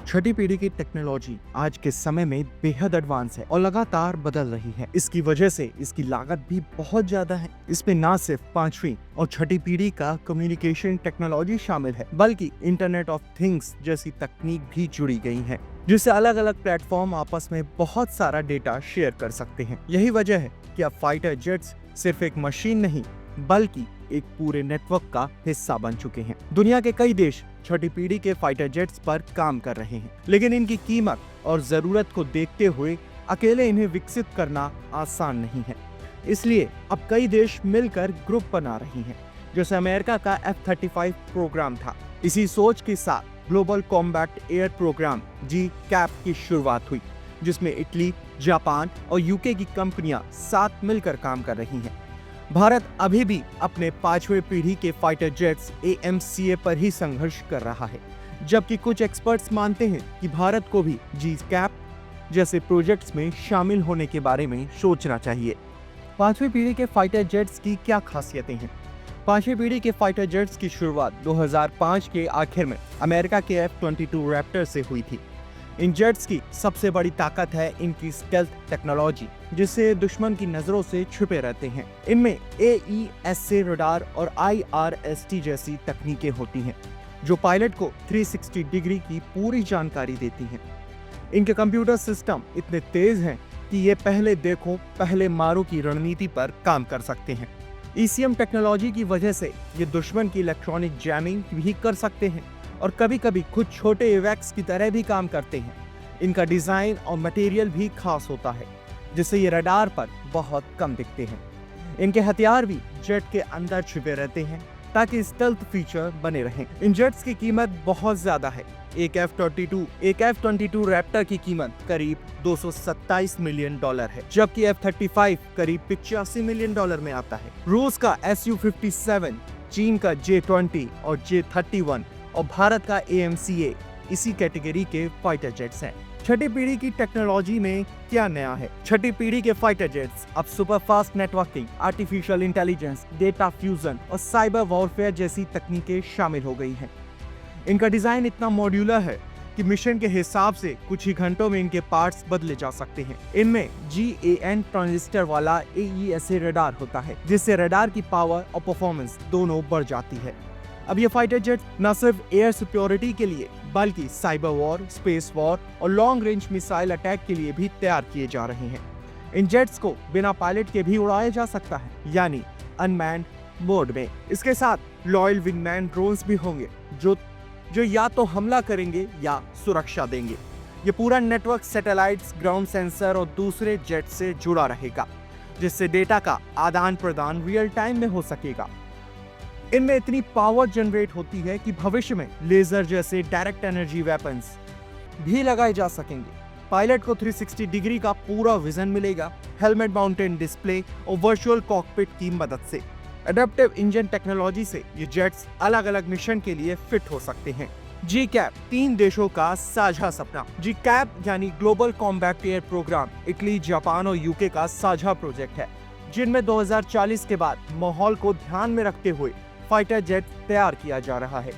छठी पीढ़ी की टेक्नोलॉजी आज के समय में बेहद एडवांस है और लगातार बदल रही है। इसकी वजह से इसकी लागत भी बहुत ज्यादा है। इसमें न सिर्फ पांचवी और छठी पीढ़ी का कम्युनिकेशन टेक्नोलॉजी शामिल है, बल्कि इंटरनेट ऑफ थिंग्स जैसी तकनीक भी जुड़ी गई है, जिससे अलग अलग प्लेटफॉर्म आपस में बहुत सारा डेटा शेयर कर सकते हैं। यही वजह है कि अब फाइटर जेट्स सिर्फ एक मशीन नहीं, बल्कि एक पूरे नेटवर्क का हिस्सा बन चुके हैं। दुनिया के कई देश छठी पीढ़ी के फाइटर जेट्स पर काम कर रहे हैं, लेकिन इनकी कीमत और जरूरत को देखते हुए अकेले इन्हें विकसित करना आसान नहीं है। इसलिए अब कई देश मिलकर ग्रुप बना रहे हैं, जैसे अमेरिका का F-35 प्रोग्राम था। इसी सोच के साथ global combat air programme GCAP की शुरुआत हुई, जिसमें इटली, जापान और यूके की कंपनियां साथ मिलकर काम कर रही हैं। भारत अभी भी अपने पांचवें पीढ़ी के फाइटर जेट्स AMCA पर ही संघर्ष कर रहा है, जबकि कुछ एक्सपर्ट्स मानते हैं कि भारत को भी GCAP जैसे प्रोजेक्ट्स में शामिल होने के बारे में सोचना चाहिए। पांचवी पीढ़ी के फाइटर जेट्स की क्या खासियतें हैं? पांचवी पीढ़ी के फाइटर जेट्स की शुरुआत 2005 के आखिर में अमेरिका के F-22 रैप्टर से हुई थी। इन जेट्स की सबसे बड़ी ताकत है इनकी स्टेल्थ टेक्नोलॉजी, जिससे दुश्मन की नजरों से छुपे रहते हैं। इनमें AESA रडार और IRST जैसी तकनीकें होती हैं, जो पायलट को 360 डिग्री की पूरी जानकारी देती हैं। इनके कंप्यूटर सिस्टम इतने तेज हैं कि ये पहले देखो पहले मारो की रणनीति पर काम कर सकते हैं। ECM टेक्नोलॉजी की वजह से ये दुश्मन की इलेक्ट्रॉनिक जैमिंग भी कर सकते हैं और कभी कभी खुद छोटे इवैक्स की तरह भी काम करते हैं। इनका डिजाइन और मटेरियल भी खास होता है, जिससे ये रडार पर बहुत कम दिखते हैं। इनके हथियार भी जेट के अंदर छुपे रहते हैं, ताकि स्टेल्थ फीचर बने रहें। इन जेट्स की कीमत बहुत ज्यादा है। एक F-22 रैप्टर की कीमत करीब $227 मिलियन है, जबकि F-35 करीब $85 मिलियन में आता है। रूस का Su-57, चीन का J-20 और J-31 और भारत का AMCA इसी कैटेगरी के फाइटर जेट्स हैं। छठी पीढ़ी की टेक्नोलॉजी में क्या नया है? छठी पीढ़ी के फाइटर जेट्स अब super fast networking, artificial intelligence, data fusion और साइबर वॉरफेयर जैसी तकनीकें शामिल हो गई हैं। इनका डिजाइन इतना मॉड्यूलर है कि मिशन के हिसाब से कुछ ही घंटों में इनके पार्ट्स बदले जा सकते हैं। इनमें GAN ट्रांजिस्टर वाला AESA रडार होता है, जिससे रडार की पावर और परफॉर्मेंस दोनों बढ़ जाती है। अब ये फाइटर जेट न सिर्फ एयर सिक्योरिटी के लिए, बल्कि साइबर वॉर, स्पेस वॉर और लॉन्ग रेंज मिसाइल अटैक के लिए भी तैयार किए जा रहे हैं। इन जेट्स को बिना पायलट के भी उड़ाया जा सकता है, यानी अनमैन्ड मोड में। इसके साथ लॉयल विंगमैन ड्रोन्स भी होंगे, जो या तो हमला करेंगे या सुरक्षा देंगे। ये पूरा नेटवर्क सैटेलाइट्स, ग्राउंड सेंसर और दूसरे जेट से जुड़ा रहेगा, जिससे डेटा का आदान प्रदान रियल टाइम में हो सकेगा। इनमें इतनी पावर जनरेट होती है कि भविष्य में लेजर जैसे डायरेक्ट एनर्जी वेपन्स भी लगाए जा सकेंगे। पायलट को 360 डिग्री का पूरा विजन मिलेगा, हेलमेट माउंटेड डिस्प्ले और वर्चुअल कॉकपिट की मदद से। एडेप्टिव इंजन टेक्नोलॉजी से ये जेट्स अलग अलग मिशन के लिए फिट हो सकते हैं। GCAP 3 देशों का साझा सपना। GCAP यानी global combat air programme Italy, Japan और यूके का साझा प्रोजेक्ट है, जिनमें 2040 के बाद माहौल को ध्यान में रखते हुए फाइटर जेट तैयार किया जा रहा है।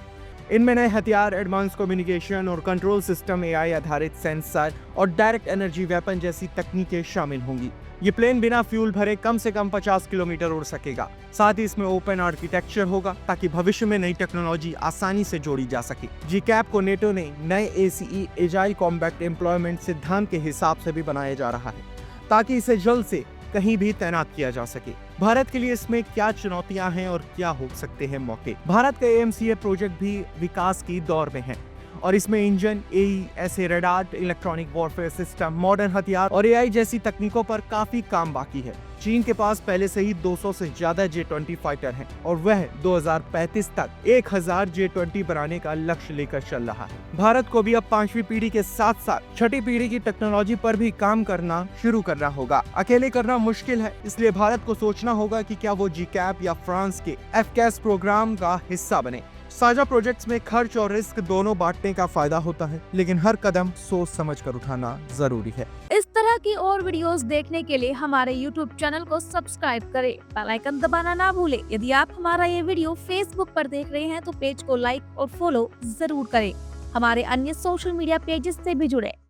इनमें नए हथियार, एडवांस कम्युनिकेशन और कंट्रोल सिस्टम, AI आधारित सेंसर और डायरेक्ट एनर्जी वेपन जैसी तकनीकें शामिल होंगी। ये प्लेन बिना फ्यूल भरे कम से कम 50 किलोमीटर उड़ सकेगा। साथ ही इसमें ओपन आर्किटेक्चर होगा, ताकि भविष्य में नई टेक्नोलॉजी आसानी से जोड़ी जा सके। GCAP को नेटो ने नए ACE एजाइल कॉम्बैट एम्प्लॉयमेंट सिद्धांत के हिसाब से भी बनाया जा रहा है, ताकि इसे जल्द से कहीं भी तैनात किया जा सके। भारत के लिए इसमें क्या चुनौतियां हैं और क्या हो सकते हैं मौके? भारत का AMCA प्रोजेक्ट भी विकास की दौर में है और इसमें engine, AESA radar, electronic warfare system, modern हथियार और AI जैसी तकनीकों पर काफी काम बाकी है। चीन के पास पहले से ही 200 से ज्यादा J-20 फाइटर हैं और वह 2035 तक 1000 J-20 बनाने का लक्ष्य लेकर चल रहा है। भारत को भी अब पांचवी पीढ़ी के साथ साथ छठी पीढ़ी की टेक्नोलॉजी पर भी काम करना शुरू करना होगा। अकेले करना मुश्किल है, इसलिए भारत को सोचना होगा कि क्या वो GCAP या फ्रांस के FCAS प्रोग्राम का हिस्सा बने। साझा प्रोजेक्ट्स में खर्च और रिस्क दोनों बांटने का फायदा होता है, लेकिन हर कदम सोच समझ कर उठाना जरूरी है। इस तरह की और वीडियोस देखने के लिए हमारे YouTube चैनल को सब्सक्राइब करें, बेल आइकन दबाना ना भूलें। यदि आप हमारा ये वीडियो Facebook पर देख रहे हैं तो पेज को लाइक और फॉलो जरूर करें। हमारे अन्य सोशल मीडिया पेजेस से भी जुड़े।